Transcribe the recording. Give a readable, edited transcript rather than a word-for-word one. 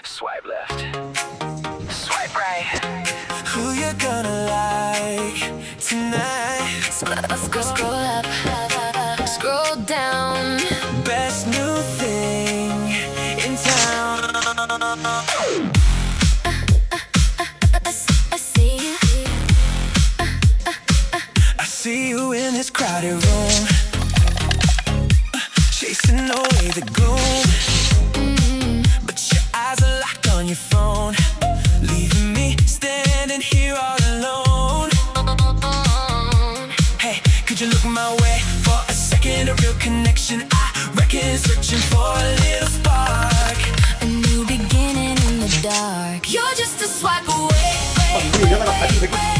Swipe left. Swipe right. Who you gonna like tonight? Scroll up, scroll down. Best new thing in town. I see you in this crowded room, chasing away the gloom. But your eyes are locked on your phone, leaving me standing here all alone. Hey, could you look my way for a second? A real connection, I reckon, searching for a little spark. A new beginning in the dark. You're just a swipe away. 이거 여자가 가지고 되게